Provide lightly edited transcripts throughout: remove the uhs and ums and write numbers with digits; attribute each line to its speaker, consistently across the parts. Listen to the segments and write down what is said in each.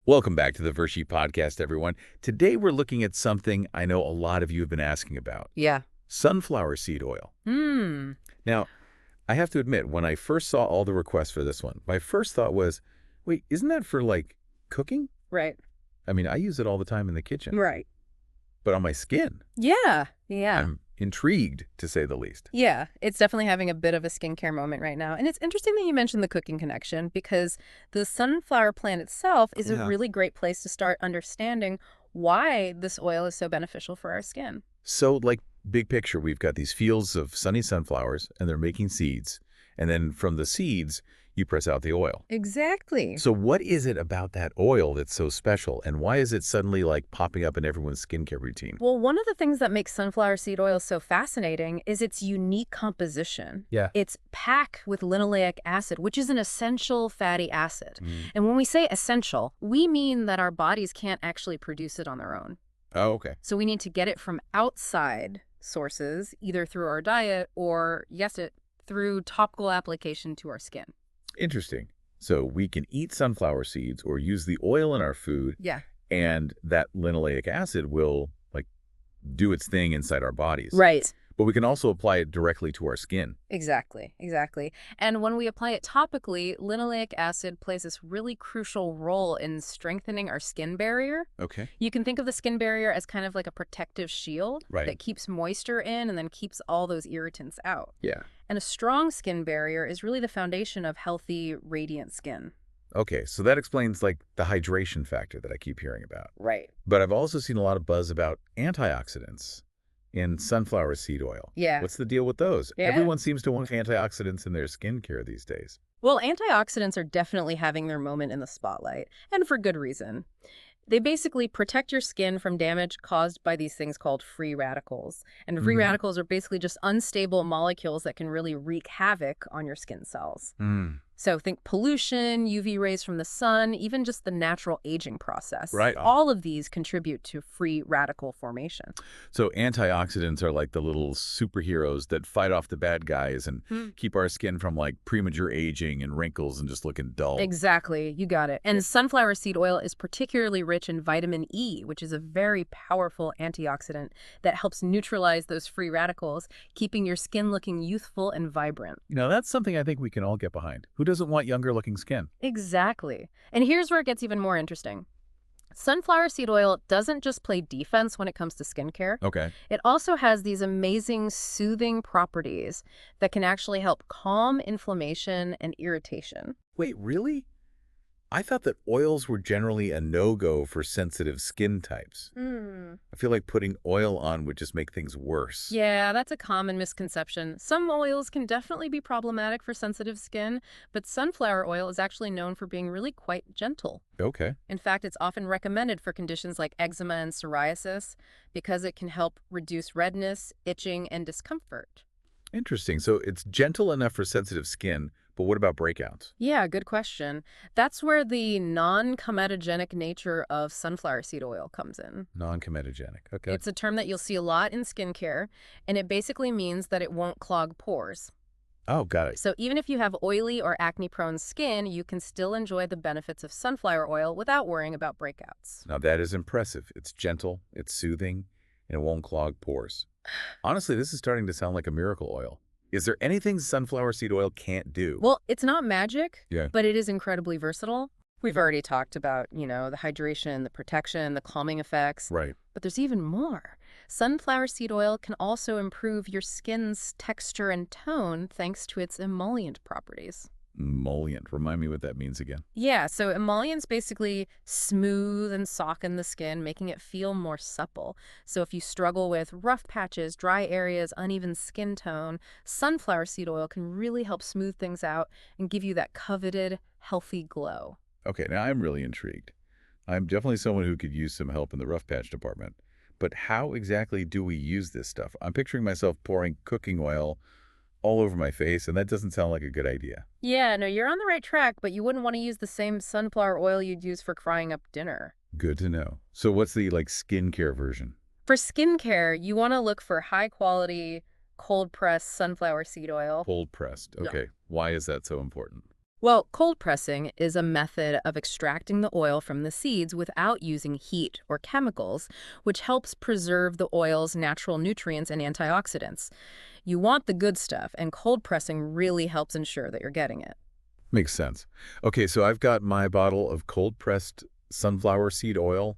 Speaker 1: Welcome back to the Vershi Podcast, everyone. Today we're looking at something I know a lot of you have been asking about.
Speaker 2: Yeah.
Speaker 1: Sunflower seed oil.
Speaker 2: Hmm.
Speaker 1: Now, I have to admit, when I first saw all the requests for this one, my first thought was, wait, isn't that for, like, cooking?
Speaker 2: Right.
Speaker 1: I mean, I use it all the time in the kitchen.
Speaker 2: Right.
Speaker 1: But on my skin,
Speaker 2: Yeah. Yeah.
Speaker 1: I'm intrigued, to say the least.
Speaker 2: Yeah. It's definitely having a bit of a skincare moment right now. And it's interesting that you mentioned the cooking connection because the sunflower plant itself is a
Speaker 1: Yeah.
Speaker 2: really great place to start understanding why this oil is so beneficial for our skin.
Speaker 1: So, like, big picture, we've got these fields of sunny sunflowers, and they're making seeds. And then from the seeds, you press out the oil.
Speaker 2: Exactly.
Speaker 1: So what is it about that oil that's so special, and why is it suddenly, like, popping up in everyone's skincare routine?
Speaker 2: Well, one of the things that makes sunflower seed oil so fascinating is its unique composition.
Speaker 1: Yeah.
Speaker 2: It's packed with linoleic acid, which is an essential fatty acid.
Speaker 1: Mm.
Speaker 2: And when we say essential, we mean that our bodies can't actually produce it on their own.
Speaker 1: Oh, okay.
Speaker 2: So we need to get it from outside sources, either through our diet or, yes, through topical application to our skin.
Speaker 1: Interesting. So we can eat sunflower seeds or use the oil in our food,
Speaker 2: Yeah.
Speaker 1: and that linoleic acid will, like, do its thing inside our bodies.
Speaker 2: Right.
Speaker 1: But we can also apply it directly to our skin.
Speaker 2: Exactly. Exactly. And when we apply it topically, linoleic acid plays this really crucial role in strengthening our skin barrier.
Speaker 1: Okay.
Speaker 2: You can think of the skin barrier as kind of like a protective shield
Speaker 1: Right.
Speaker 2: that keeps moisture in and then keeps all those irritants out.
Speaker 1: Yeah.
Speaker 2: And a strong skin barrier is really the foundation of healthy, radiant skin.
Speaker 1: Okay, so that explains, like, the hydration factor that I keep hearing about.
Speaker 2: Right.
Speaker 1: But I've also seen a lot of buzz about antioxidants in sunflower seed oil.
Speaker 2: Yeah.
Speaker 1: What's the deal with those?
Speaker 2: Yeah.
Speaker 1: Everyone seems to want antioxidants in their skincare these days.
Speaker 2: Well, antioxidants are definitely having their moment in the spotlight, and for good reason. They basically protect your skin from damage caused by these things called free radicals. And free
Speaker 1: Mhm.
Speaker 2: radicals are basically just unstable molecules that can really wreak havoc on your skin cells.
Speaker 1: Mm.
Speaker 2: So think pollution, UV rays from the sun, even just the natural aging process.
Speaker 1: Right.
Speaker 2: All of these contribute to free radical formation.
Speaker 1: So antioxidants are like the little superheroes that fight off the bad guys and keep our skin from, like, premature aging and wrinkles and just looking dull.
Speaker 2: Exactly. You got it. And sunflower seed oil is particularly rich in vitamin E, which is a very powerful antioxidant that helps neutralize those free radicals, keeping your skin looking youthful and vibrant.
Speaker 1: You know, that's something I think we can all get behind. Who doesn't want younger looking skin?
Speaker 2: Exactly. And here's where it gets even more interesting. Sunflower seed oil doesn't just play defense when it comes to skincare.
Speaker 1: Okay.
Speaker 2: It also has these amazing soothing properties that can actually help calm inflammation and irritation.
Speaker 1: Wait, really? I thought that oils were generally a no-go for sensitive skin types. I feel like putting oil on would just make things worse.
Speaker 2: Yeah, that's a common misconception. Some oils can definitely be problematic for sensitive skin, but sunflower oil is actually known for being really quite gentle.
Speaker 1: Okay.
Speaker 2: In fact, it's often recommended for conditions like eczema and psoriasis because it can help reduce redness, itching, and discomfort.
Speaker 1: Interesting. So it's gentle enough for sensitive skin, but what about breakouts?
Speaker 2: Yeah, good question. That's where the non-comedogenic nature of sunflower seed oil comes in.
Speaker 1: Non-comedogenic. Okay.
Speaker 2: It's a term that you'll see a lot in skincare, and it basically means that it won't clog pores.
Speaker 1: Oh, got it.
Speaker 2: So even if you have oily or acne-prone skin, you can still enjoy the benefits of sunflower oil without worrying about breakouts.
Speaker 1: Now that is impressive. It's gentle, it's soothing, and it won't clog pores. Honestly, this is starting to sound like a miracle oil. Is there anything sunflower seed oil can't do?
Speaker 2: Well, it's not magic,
Speaker 1: Yeah.
Speaker 2: but it is incredibly versatile. We've already talked about, the hydration, the protection, the calming effects.
Speaker 1: Right.
Speaker 2: But there's even more. Sunflower seed oil can also improve your skin's texture and tone thanks to its emollient properties.
Speaker 1: Emollient. Remind me what that means again.
Speaker 2: Yeah, so emollients basically smooth and soften the skin, making it feel more supple. So if you struggle with rough patches, dry areas, uneven skin tone, sunflower seed oil can really help smooth things out and give you that coveted, healthy glow.
Speaker 1: Okay, now I'm really intrigued. I'm definitely someone who could use some help in the rough patch department. But how exactly do we use this stuff? I'm picturing myself pouring cooking oil all over my face, and that doesn't sound like a good idea.
Speaker 2: Yeah, no, you're on the right track, but you wouldn't want to use the same sunflower oil you'd use for frying up dinner.
Speaker 1: Good to know. So what's the, like, skincare version?
Speaker 2: For skincare, you want to look for high-quality, cold-pressed sunflower seed oil.
Speaker 1: Cold pressed.
Speaker 2: Yeah.
Speaker 1: Okay. Why is that so important?
Speaker 2: Well, cold pressing is a method of extracting the oil from the seeds without using heat or chemicals, which helps preserve the oil's natural nutrients and antioxidants. You want the good stuff, and cold pressing really helps ensure that you're getting it.
Speaker 1: Makes sense. Okay, so I've got my bottle of cold-pressed sunflower seed oil.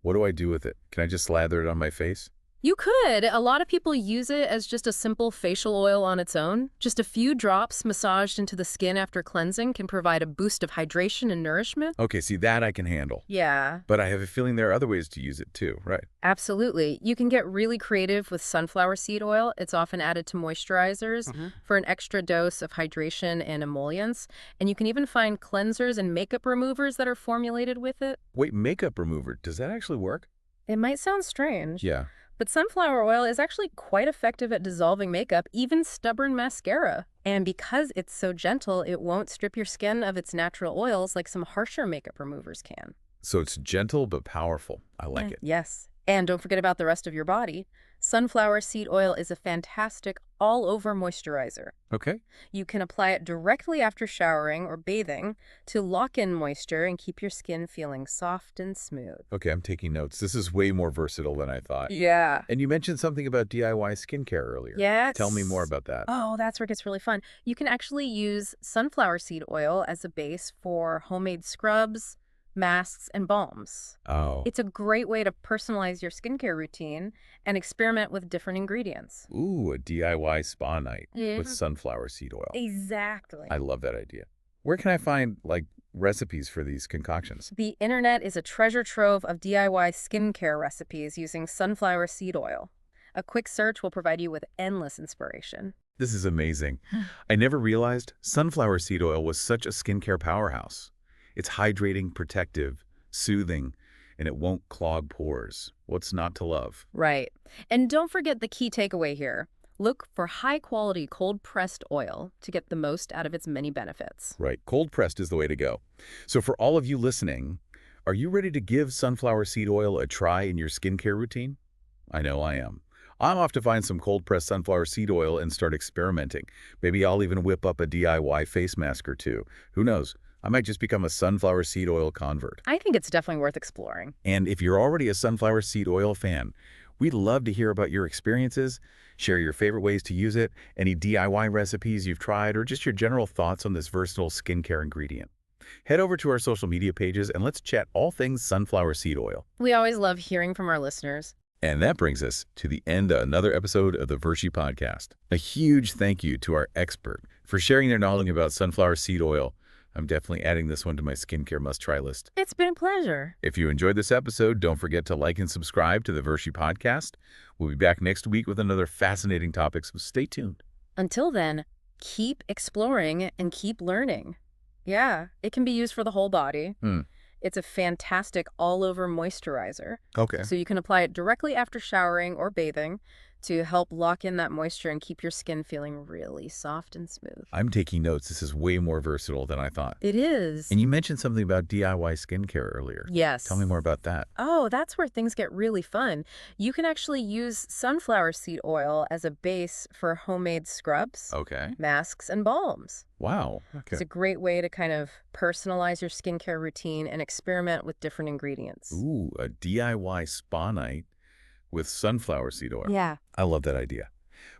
Speaker 1: What do I do with it? Can I just slather it on my face?
Speaker 2: You could. A lot of people use it as just a simple facial oil on its own. Just a few drops massaged into the skin after cleansing can provide a boost of hydration and nourishment.
Speaker 1: Okay, see, that I can handle.
Speaker 2: Yeah,
Speaker 1: But I have a feeling there are other ways to use it too, right?
Speaker 2: absolutely. You can get really creative with sunflower seed oil. It's often added to moisturizers for an extra dose of hydration and emollients. And you can even find cleansers and makeup removers that are formulated with it.
Speaker 1: Wait, makeup remover, does that actually work?
Speaker 2: It might sound strange,
Speaker 1: Yeah.
Speaker 2: but sunflower oil is actually quite effective at dissolving makeup, even stubborn mascara. And because it's so gentle, it won't strip your skin of its natural oils like some harsher makeup removers can.
Speaker 1: So it's gentle but powerful. I like it.
Speaker 2: Yes. And don't forget about the rest of your body. Sunflower seed oil is a fantastic all-over moisturizer.
Speaker 1: Okay.
Speaker 2: You can apply it directly after showering or bathing to lock in moisture and keep your skin feeling soft and smooth.
Speaker 1: Okay, I'm taking notes. This is way more versatile than I thought.
Speaker 2: Yeah.
Speaker 1: And you mentioned something about DIY skincare earlier.
Speaker 2: Yes.
Speaker 1: Tell me more about that.
Speaker 2: Oh, that's where it gets really fun. You can actually use sunflower seed oil as a base for homemade scrubs, masks, and balms.
Speaker 1: Oh.
Speaker 2: It's a great way to personalize your skincare routine and experiment with different ingredients.
Speaker 1: Ooh, a DIY spa night with
Speaker 2: Mhm.
Speaker 1: sunflower seed oil.
Speaker 2: Exactly.
Speaker 1: I love that idea. Where can I find, like, recipes for these concoctions?
Speaker 2: The internet is a treasure trove of DIY skincare recipes using sunflower seed oil. A quick search will provide you with endless inspiration.
Speaker 1: This is amazing. I never realized sunflower seed oil was such a skincare powerhouse. It's hydrating, protective, soothing, and it won't clog pores. What's not to love?
Speaker 2: Right. And don't forget the key takeaway here. Look for high-quality cold-pressed oil to get the most out of its many benefits.
Speaker 1: Right, cold pressed is the way to go. So for all of you listening, are you ready to give sunflower seed oil a try in your skincare routine? I know I am. I'm off to find some cold-pressed sunflower seed oil and start experimenting. Maybe I'll even whip up a DIY face mask or two. Who knows? I might just become a sunflower seed oil convert.
Speaker 2: I think it's definitely worth exploring.
Speaker 1: And if you're already a sunflower seed oil fan, we'd love to hear about your experiences, share your favorite ways to use it, any DIY recipes you've tried, or just your general thoughts on this versatile skincare ingredient. Head over to our social media pages and let's chat all things sunflower seed oil.
Speaker 2: We always love hearing from our listeners.
Speaker 1: And that brings us to the end of another episode of the Vershi Podcast. A huge thank you to our expert for sharing their knowledge about sunflower seed oil. I'm definitely adding this one to my skincare must-try list.
Speaker 2: It's been a pleasure.
Speaker 1: If you enjoyed this episode, don't forget to like and subscribe to the Vershi Podcast. We'll be back next week with another fascinating topic, so stay tuned.
Speaker 2: Until then, keep exploring and keep learning. Yeah, it can be used for the whole body. It's a fantastic all-over moisturizer.
Speaker 1: Okay.
Speaker 2: So you can apply it directly after showering or bathing to help lock in that moisture and keep your skin feeling really soft and smooth.
Speaker 1: I'm taking notes. This is way more versatile than I thought.
Speaker 2: It is.
Speaker 1: And you mentioned something about DIY skincare earlier.
Speaker 2: Yes.
Speaker 1: Tell me more about that.
Speaker 2: Oh, that's where things get really fun. You can actually use sunflower seed oil as a base for homemade scrubs,
Speaker 1: Okay.
Speaker 2: masks, and balms.
Speaker 1: Wow. Okay.
Speaker 2: It's a great way to kind of personalize your skincare routine and experiment with different ingredients.
Speaker 1: Ooh, a DIY spa night with sunflower seed oil.
Speaker 2: Yeah.
Speaker 1: I love that idea.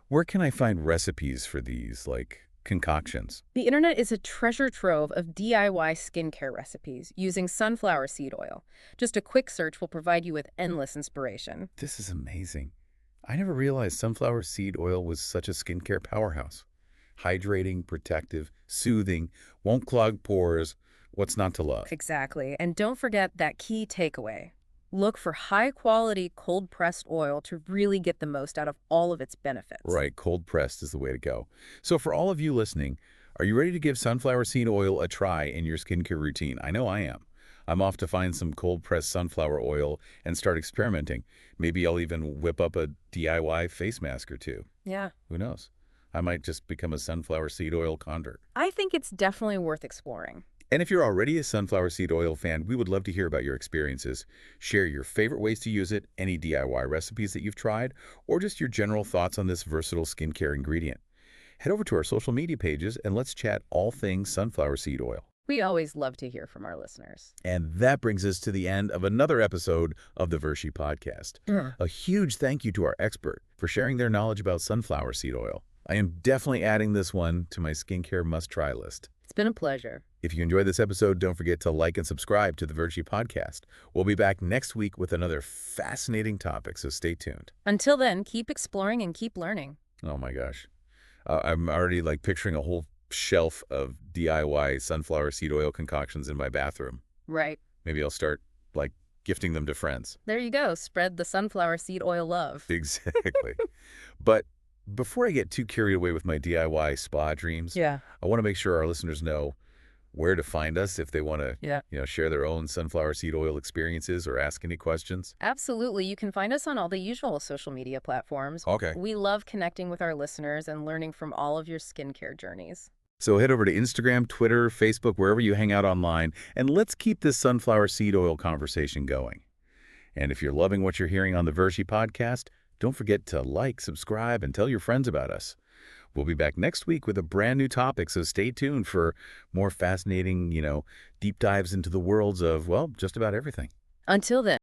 Speaker 1: Where can I find recipes for these, like, concoctions?
Speaker 2: The internet is a treasure trove of DIY skincare recipes using sunflower seed oil. Just a quick search will provide you with endless inspiration.
Speaker 1: This is amazing. I never realized sunflower seed oil was such a skincare powerhouse. Hydrating, protective, soothing, won't clog pores. What's not to love?
Speaker 2: Exactly. And don't forget that key takeaway. Look for high-quality cold-pressed oil to really get the most out of all of its benefits.
Speaker 1: Right, cold pressed is the way to go. So for all of you listening, are you ready to give sunflower seed oil a try in your skincare routine? I know I am. I'm off to find some cold pressed sunflower oil and start experimenting. Maybe I'll even whip up a DIY face mask or two.
Speaker 2: Yeah.
Speaker 1: Who knows? I might just become a sunflower seed oil convert.
Speaker 2: I think it's definitely worth exploring.
Speaker 1: And if you're already a sunflower seed oil fan, we would love to hear about your experiences. Share your favorite ways to use it, any DIY recipes that you've tried, or just your general thoughts on this versatile skincare ingredient. Head over to our social media pages and let's chat all things sunflower seed oil.
Speaker 2: We always love to hear from our listeners.
Speaker 1: And that brings us to the end of another episode of the Vershi podcast. A huge thank you to our expert for sharing their knowledge about sunflower seed oil. I am definitely adding this one to my skincare must-try list.
Speaker 2: It's been a pleasure.
Speaker 1: If you enjoyed this episode, don't forget to like and subscribe to the Vershi podcast. We'll be back next week with another fascinating topic, so stay tuned.
Speaker 2: Until then, keep exploring and keep learning.
Speaker 1: Oh my gosh. I'm already picturing a whole shelf of DIY sunflower seed oil concoctions in my bathroom.
Speaker 2: Right.
Speaker 1: Maybe I'll start gifting them to friends.
Speaker 2: There you go. Spread the sunflower seed oil love.
Speaker 1: Exactly. But before I get too carried away with my DIY spa dreams,
Speaker 2: Yeah.
Speaker 1: I want to make sure our listeners know where to find us if they want to, share their own sunflower seed oil experiences or ask any questions.
Speaker 2: Absolutely. You can find us on all the usual social media platforms.
Speaker 1: Okay.
Speaker 2: We love connecting with our listeners and learning from all of your skincare journeys.
Speaker 1: So head over to Instagram, Twitter, Facebook, wherever you hang out online, and let's keep this sunflower seed oil conversation going. And if you're loving what you're hearing on the Vershi podcast, don't forget to like, subscribe, and tell your friends about us. We'll be back next week with a brand new topic, so stay tuned for more fascinating, deep dives into the worlds of, well, just about everything.
Speaker 2: Until then.